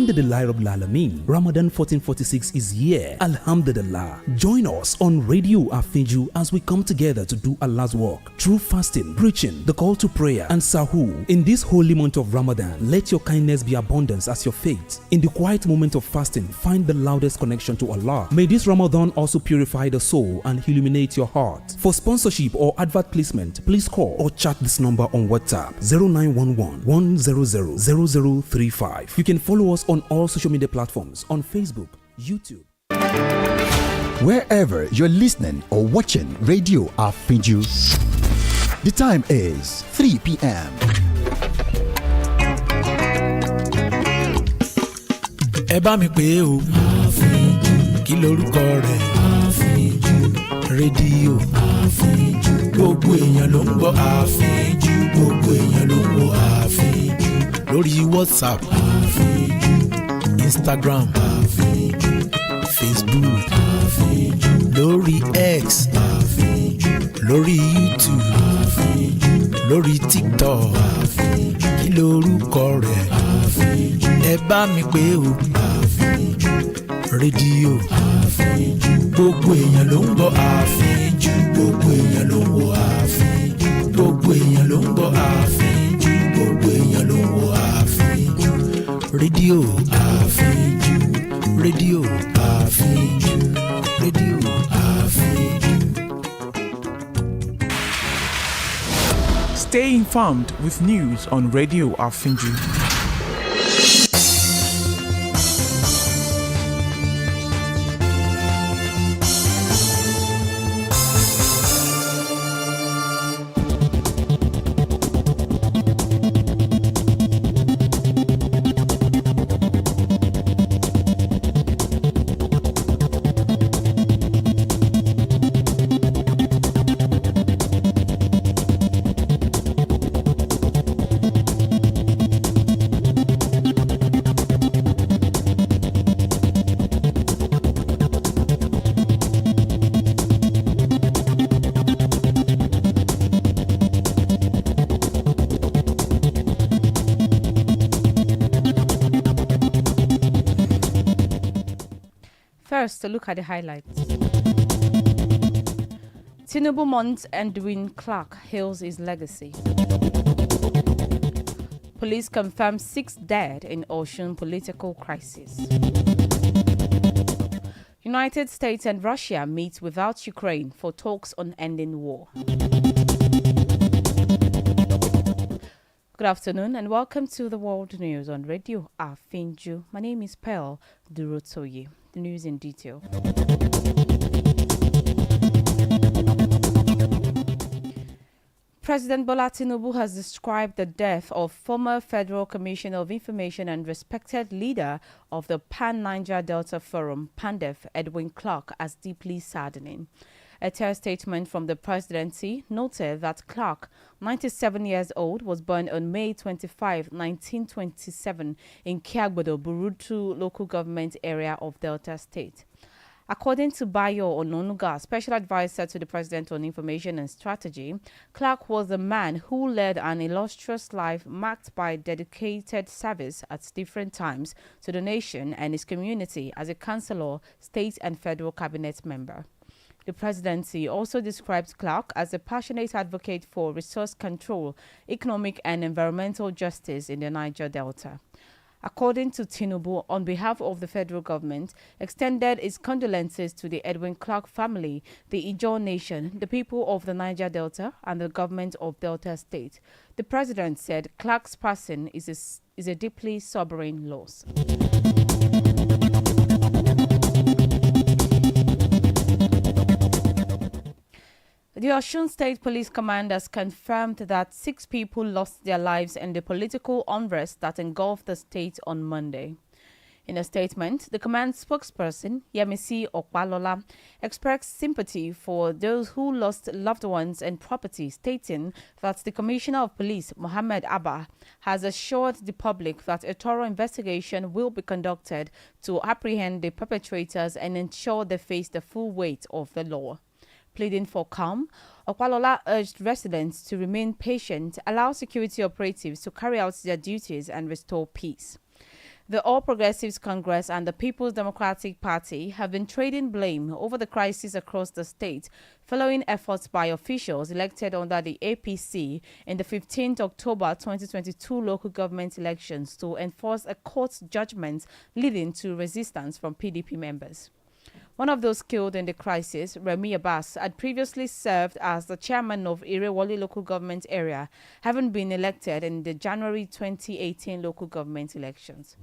Alhamdulillah Rabbil Alameen. Ramadan 1446 is here. Alhamdulillah. Join us on Radio Afiju as we come together to do Allah's work through fasting, preaching, the call to prayer, and sahur. In this holy month of Ramadan, let your kindness be abundance as your faith. In the quiet moment of fasting, find the loudest connection to Allah. May this Ramadan also purify the soul and illuminate your heart. For sponsorship or advert placement, please call or chat this number on WhatsApp 0911 100 0035. You can follow us on all social media platforms on Facebook, YouTube. Wherever you're listening or watching Radio Afiju, the time is 3 p.m. Ẹ bá mi pè o. Àfíjù. Kí lorúkọ rẹ̀? Àfíjù. Rédíò. Àfíjù. Gbogbo èèyàn ló ń gbọ́ Àfíjù. Gbogbo èèyàn ló ń wo Àfíjù. Lórí WhatsApp. Àfíjù. Instagram. Àfíjù. Facebook. Àfíjù. Lórí X. Àfíjù. Lórí YouTube. Àfíjù. Lórí TikTok. Àfíjù. Kí lorúkọ rẹ̀? Àfíjù. Ẹ bá mi pè o. Àfíjù. Rédíò. Àfíjù. Gbogbo èèyàn ló ń gbọ́ Àfíjù. Gbogbo èèyàn ló ń wo Àfíjù. Gbogbo èèyàn ló ń gbọ́ Àfíjù. Gbogbo èèyàn ló ń wo Àfíjù. Rédíò Àfíjù. Rédíò Àfíjù. Rédíò Àfíjù. Stay informed with news on Radio Afiju. First, a look at the highlights. Tinubu mourns Edwin Clark hails his legacy. Police confirm 6 dead in Ocean political crisis. United States and Russia meet without Ukraine for talks on ending war. Good afternoon and welcome to the World News on Radio Afiju. My name is Pearl Durotoye. The news in detail. President Bola Tinubu has described the death of former Federal Commissioner of Information and respected leader of the Pan-Niger Delta Forum, PANDEF, Edwin Clark, as deeply saddening. A tear statement from the presidency noted that Clark, 97 years old, was born on May 25, 1927 in Kiagbodo, Burutu local government area of Delta State. According to Bayo Ononuga, Special Advisor to the President on Information and Strategy, Clark was a man who led an illustrious life marked by dedicated service at different times to the nation and his community as a councillor, state and federal cabinet member. The presidency also describes Clark as a passionate advocate for resource control, economic and environmental justice in the Niger Delta. According to Tinubu, on behalf of the federal government, extended its condolences to the Edwin Clark family, the Ijaw Nation, the people of the Niger Delta, and the government of Delta State. The president said Clark's passing is a deeply sobering loss. The Osun State Police Command has confirmed that 6 people lost their lives in the political unrest that engulfed the state on Monday. In a statement, the command spokesperson, Yemisi Okwalola, expressed sympathy for those who lost loved ones and property, stating that the Commissioner of Police, Mohammed Abba, has assured the public that a thorough investigation will be conducted to apprehend the perpetrators and ensure they face the full weight of the law. Pleading for calm, Okwalola urged residents to remain patient, allow security operatives to carry out their duties and restore peace. The All Progressives Congress and the People's Democratic Party have been trading blame over the crisis across the state following efforts by officials elected under the APC in the 15th October 2022 local government elections to enforce a court judgment leading to resistance from PDP members. One of those killed in the crisis, Remi Abbas, had previously served as the chairman of Irewole local government area, having been elected in the January 2018 local government elections.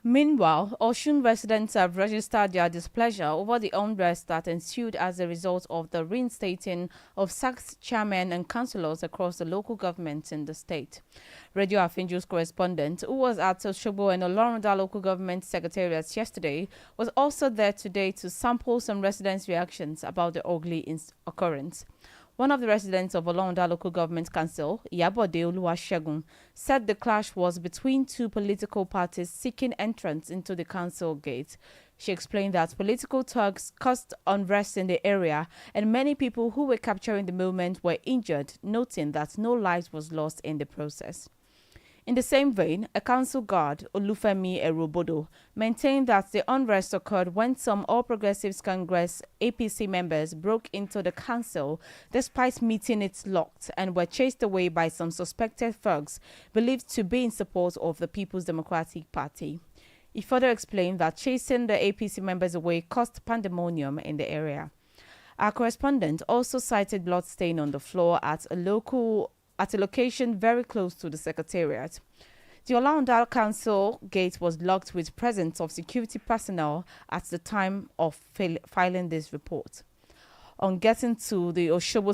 Meanwhile, Osun residents have registered their displeasure over the unrest that ensued as a result of the reinstating of sacked chairmen and councillors across the local governments in the state. Radio Afinju's correspondent, who was at Osogbo and Olorunda local government secretariats yesterday, was also there today to sample some residents' reactions about the ugly occurrence. One of the residents of Olorunda Local Government Council, Iyabode Oluwasegun, said the clash was between two political parties seeking entrance into the council gate. She explained that political thugs caused unrest in the area and many people who were capturing the movement were injured, noting that no lives was lost in the process. In the same vein, a council guard, Olufemi Erobodo, maintained that the unrest occurred when some All Progressives Congress APC members broke into the council despite meeting it locked and were chased away by some suspected thugs believed to be in support of the People's Democratic Party. He further explained that chasing the APC members away caused pandemonium in the area. Our correspondent also cited bloodstain on the floor at a location very close to the secretariat. The Olorunda Council gate was locked with presence of security personnel at the time of filing this report. On getting to the Osogbo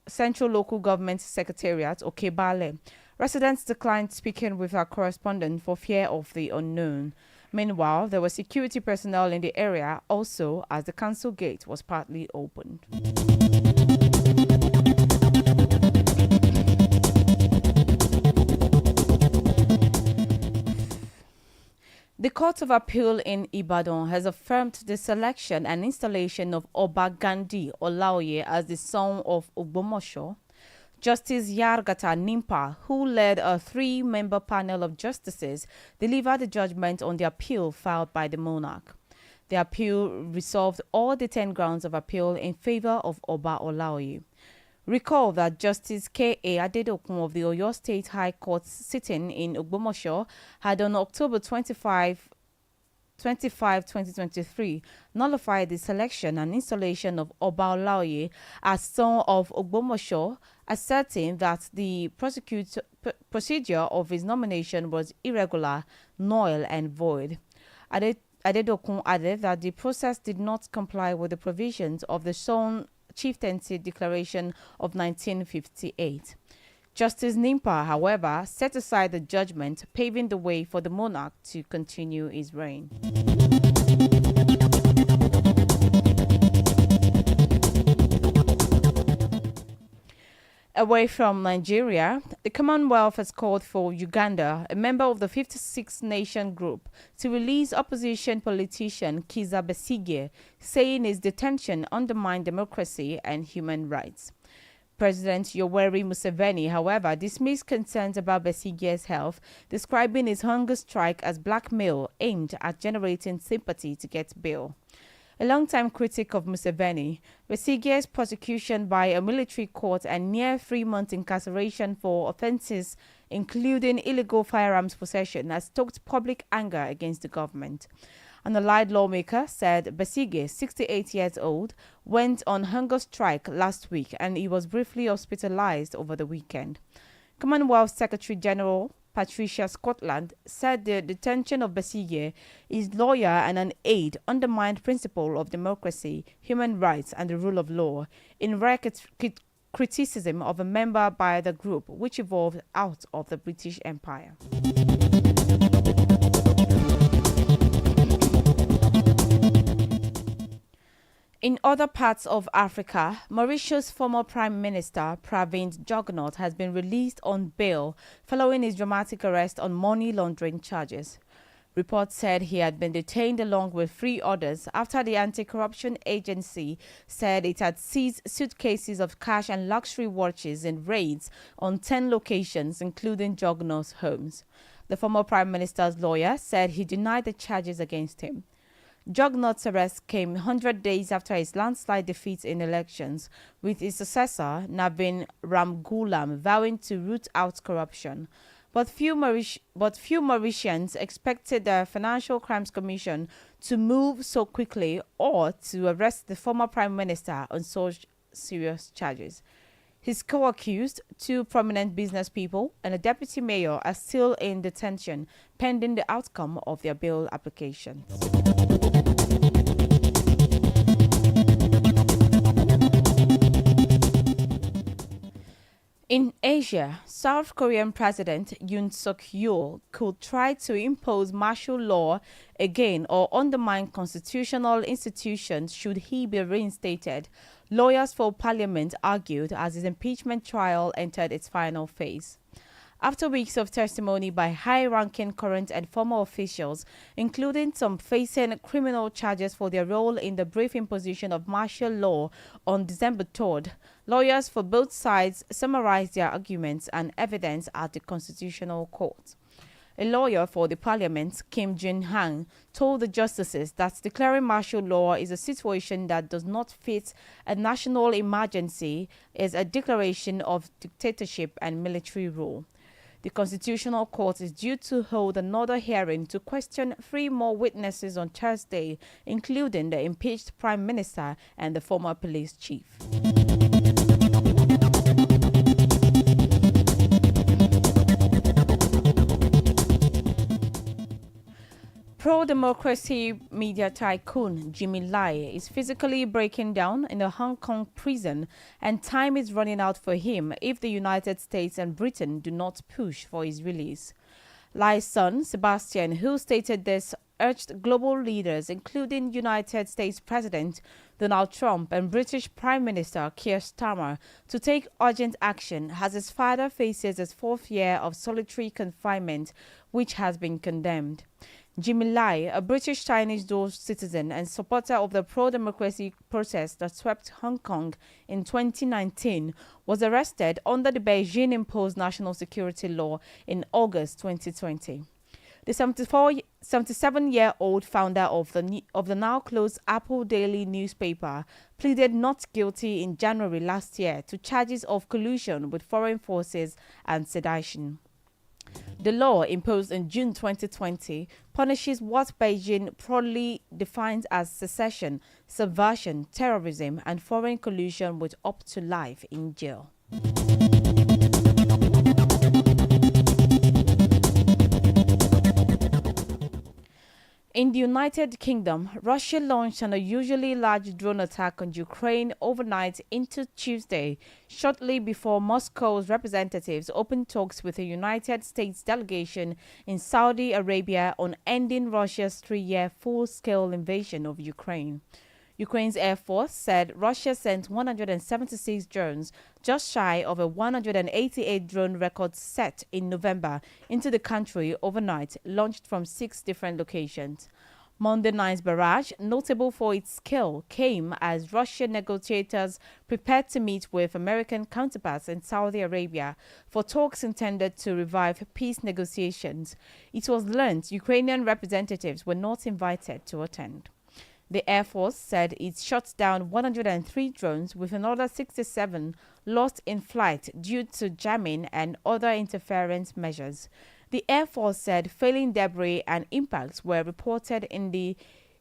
Central Local Government Secretariat, Okebale, residents declined speaking with our correspondent for fear of the unknown. Meanwhile, there were security personnel in the area also as the council gate was partly opened. The Court of Appeal in Ibadan has affirmed the selection and installation of Oba Gandhi Olaoye as the son of Ogbomosho. Justice Yargata Nimpa, who led a 3-member panel of justices, delivered the judgment on the appeal filed by the monarch. The appeal resolved all the 10 grounds of appeal in favor of Oba Olaoye. Recall that Justice K.A. Adedokun of the Oyo State High Court sitting in Ogbomosho had on October 25, 2023 nullified the selection and installation of Oba Olaoye as son of Ogbomosho, asserting that the procedure of his nomination was irregular, null and void. Adedokun added that the process did not comply with the provisions of the Son Chieftaincy Declaration of 1958. Justice Nimpa, however, set aside the judgment, paving the way for the monarch to continue his reign. Away from Nigeria, the Commonwealth has called for Uganda, a member of the 56 nation group, to release opposition politician Kizza Besigye, saying his detention undermined democracy and human rights. President Yoweri Museveni, however, dismissed concerns about Besigye's health, describing his hunger strike as blackmail aimed at generating sympathy to get bail. A longtime critic of Museveni, Besigye's prosecution by a military court and near 3-month incarceration for offences including illegal firearms possession has stoked public anger against the government. An allied lawmaker said Besigye, 68 years old, went on hunger strike last week and he was briefly hospitalized over the weekend. Commonwealth Secretary General Patricia Scotland said the detention of Besigye, his lawyer and an aide, undermined principle of democracy, human rights and the rule of law, in criticism of a member by the group which evolved out of the British Empire. In other parts of Africa, Mauritius' former Prime Minister Pravind Jugnauth has been released on bail following his dramatic arrest on money laundering charges. Reports said he had been detained along with 3 others after the anti-corruption agency said it had seized suitcases of cash and luxury watches in raids on 10 locations, including Jogno's homes. The former Prime Minister's lawyer said he denied the charges against him. Jugnauth's arrest came 100 days after his landslide defeat in elections, with his successor, Navin Ramgoolam, vowing to root out corruption. But few Mauritians expected the Financial Crimes Commission to move so quickly or to arrest the former Prime Minister on such serious charges. His co-accused, 2 prominent business people, and a deputy mayor are still in detention pending the outcome of their bail applications. In Asia, South Korean President Yoon Suk-yeol could try to impose martial law again or undermine constitutional institutions should he be reinstated, lawyers for parliament argued as his impeachment trial entered its final phase. After weeks of testimony by high-ranking current and former officials, including some facing criminal charges for their role in the brief imposition of martial law on December 3rd, lawyers for both sides summarized their arguments and evidence at the Constitutional Court. A lawyer for the parliament, Kim Jin-hang, told the justices that declaring martial law is a situation that does not fit a national emergency, is a declaration of dictatorship and military rule. The Constitutional Court is due to hold another hearing to question 3 more witnesses on Thursday, including the impeached Prime Minister and the former police chief. Pro-democracy media tycoon Jimmy Lai is physically breaking down in a Hong Kong prison, and time is running out for him if the United States and Britain do not push for his release. Lai's son, Sebastian, who stated this, urged global leaders, including United States President Donald Trump and British Prime Minister Keir Starmer, to take urgent action as his father faces his 4th year of solitary confinement, which has been condemned. Jimmy Lai, a British Chinese dual citizen and supporter of the pro-democracy protest that swept Hong Kong in 2019, was arrested under the Beijing-imposed national security law in August 2020. The 77-year-old founder of the now-closed Apple Daily newspaper pleaded not guilty in January last year to charges of collusion with foreign forces and sedition. The law, imposed in June 2020, punishes what Beijing proudly defines as secession, subversion, terrorism, and foreign collusion with up to life in jail. In the United Kingdom, Russia launched an unusually large drone attack on Ukraine overnight into Tuesday, shortly before Moscow's representatives opened talks with a United States delegation in Saudi Arabia on ending Russia's 3-year full-scale invasion of Ukraine. Ukraine's Air Force said Russia sent 176 drones, just shy of a 188 drone record set in November, into the country overnight, launched from 6 different locations. Monday night's barrage, notable for its scale, came as Russian negotiators prepared to meet with American counterparts in Saudi Arabia for talks intended to revive peace negotiations. It was learned Ukrainian representatives were not invited to attend. The Air Force said it shot down 103 drones, with another 67 lost in flight due to jamming and other interference measures. The Air Force said failing debris and impacts were reported in the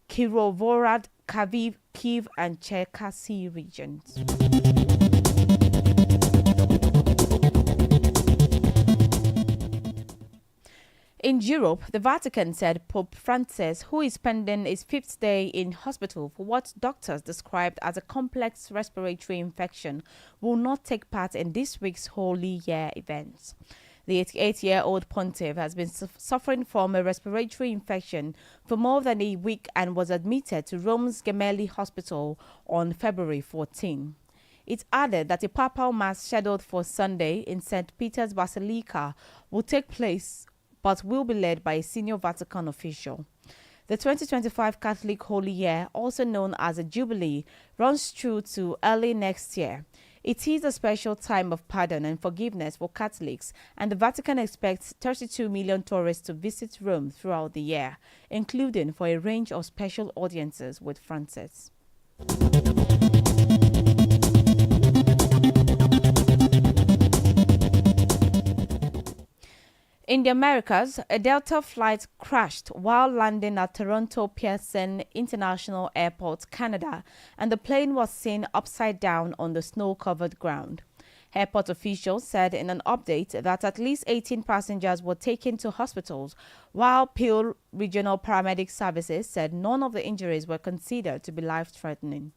Kirovohrad, Kyiv, and Cherkasy regions. In Europe, the Vatican said Pope Francis, who is spending his 5th day in hospital for what doctors described as a complex respiratory infection, will not take part in this week's Holy Year events. The 88-year-old pontiff has been suffering from a respiratory infection for more than a week and was admitted to Rome's Gemelli Hospital on February 14. It added that a papal mass scheduled for Sunday in St. Peter's Basilica will take place but will be led by a senior Vatican official. The 2025 Catholic Holy Year, also known as a Jubilee, runs through to early next year. It is a special time of pardon and forgiveness for Catholics, and the Vatican expects 32 million tourists to visit Rome throughout the year, including for a range of special audiences with Francis. In the Americas, a Delta flight crashed while landing at Toronto Pearson International Airport, Canada, and the plane was seen upside down on the snow-covered ground. Airport officials said in an update that at least 18 passengers were taken to hospitals, while Peel Regional Paramedic Services said none of the injuries were considered to be life-threatening.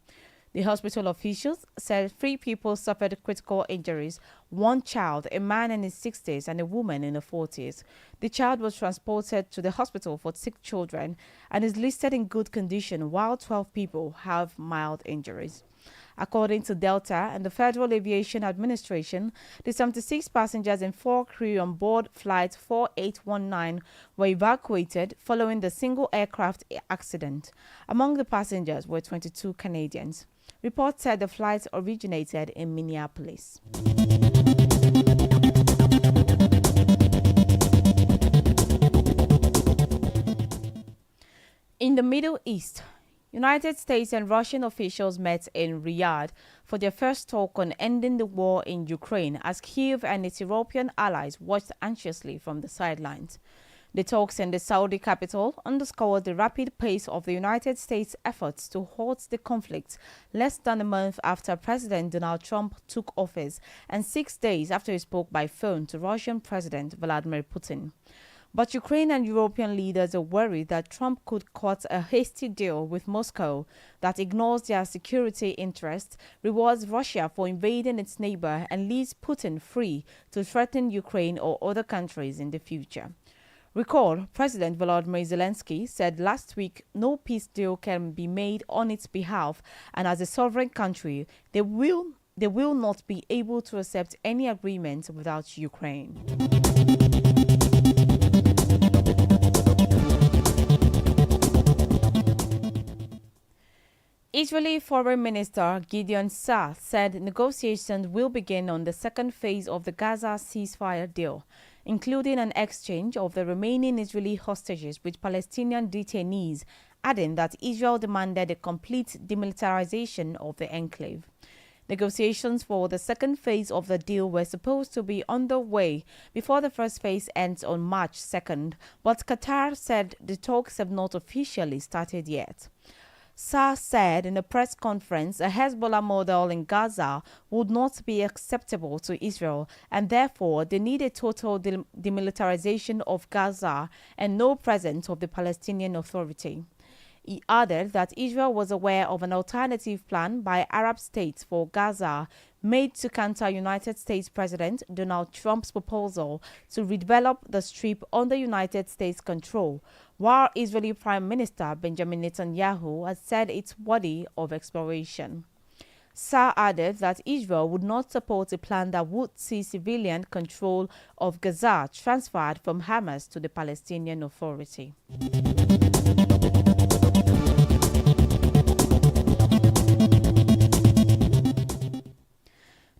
The hospital officials said 3 people suffered critical injuries, 1 child, a man in his 60s and a woman in her 40s. The child was transported to the hospital for sick children and is listed in good condition, while 12 people have mild injuries. According to Delta and the Federal Aviation Administration, the 76 passengers and 4 crew on board Flight 4819 were evacuated following the single aircraft accident. Among the passengers were 22 Canadians. Reports said the flight originated in Minneapolis. In the Middle East, United States and Russian officials met in Riyadh for their first talk on ending the war in Ukraine as Kyiv and its European allies watched anxiously from the sidelines. The talks in the Saudi capital underscored the rapid pace of the United States' efforts to halt the conflict less than a month after President Donald Trump took office and 6 days after he spoke by phone to Russian President Vladimir Putin. But Ukraine and European leaders are worried that Trump could cut a hasty deal with Moscow that ignores their security interests, rewards Russia for invading its neighbor, and leaves Putin free to threaten Ukraine or other countries in the future. Recall, President Volodymyr Zelensky said last week no peace deal can be made on its behalf, and as a sovereign country, they will not be able to accept any agreement without Ukraine. Israeli Foreign Minister Gideon Sa'ar said negotiations will begin on the second phase of the Gaza ceasefire deal, including an exchange of the remaining Israeli hostages with Palestinian detainees, adding that Israel demanded a complete demilitarization of the enclave. Negotiations for the second phase of the deal were supposed to be underway before the first phase ends on March 2nd, but Qatar said the talks have not officially started yet. Sa'ar said in a press conference a Hezbollah model in Gaza would not be acceptable to Israel, and therefore they need a total demilitarization of Gaza and no presence of the Palestinian Authority. He added that Israel was aware of an alternative plan by Arab states for Gaza made to counter United States President Donald Trump's proposal to redevelop the Strip under United States control, while Israeli Prime Minister Benjamin Netanyahu has said it's worthy of exploration. Sa'ar added that Israel would not support a plan that would see civilian control of Gaza transferred from Hamas to the Palestinian Authority.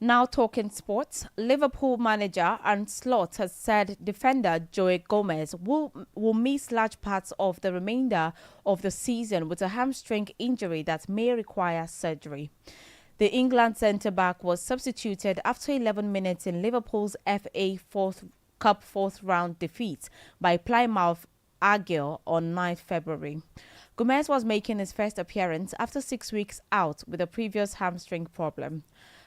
Now talking sports, Liverpool manager Arne Slot has said defender Joe Gomez will miss large parts of the remainder of the season with a hamstring injury that may require surgery. The England centre-back was substituted after 11 minutes in Liverpool's FA Cup fourth-round defeat by Plymouth Argyle on 9th February. Gomez was making his first appearance after 6 weeks out with a previous hamstring problem.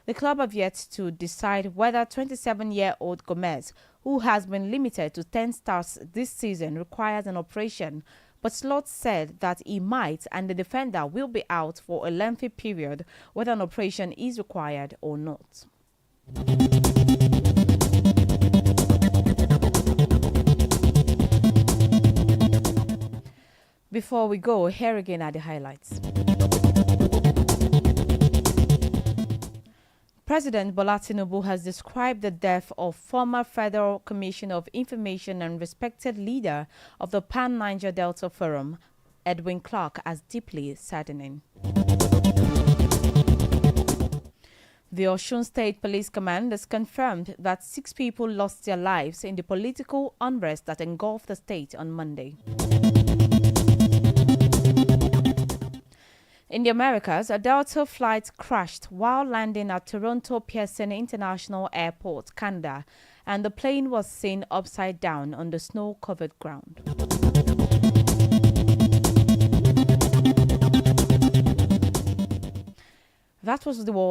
The club have yet to decide whether 27-year-old Gomez, who has been limited to 10 starts this season, requires an operation, but Slot said that he might and the defender will be out for a lengthy period whether an operation is required or not. Before we go, here again are the highlights. President Bola Tinubu has described the death of former Federal Commission of Information and respected leader of the Pan-Niger Delta Forum, Edwin Clark, as deeply saddening. The Osun State Police Command has confirmed that 6 people lost their lives in the political unrest that engulfed the state on Monday. In the Americas, a Delta flight crashed while landing at Toronto Pearson International Airport, Canada, and the plane was seen upside down on the snow-covered ground. That was the world.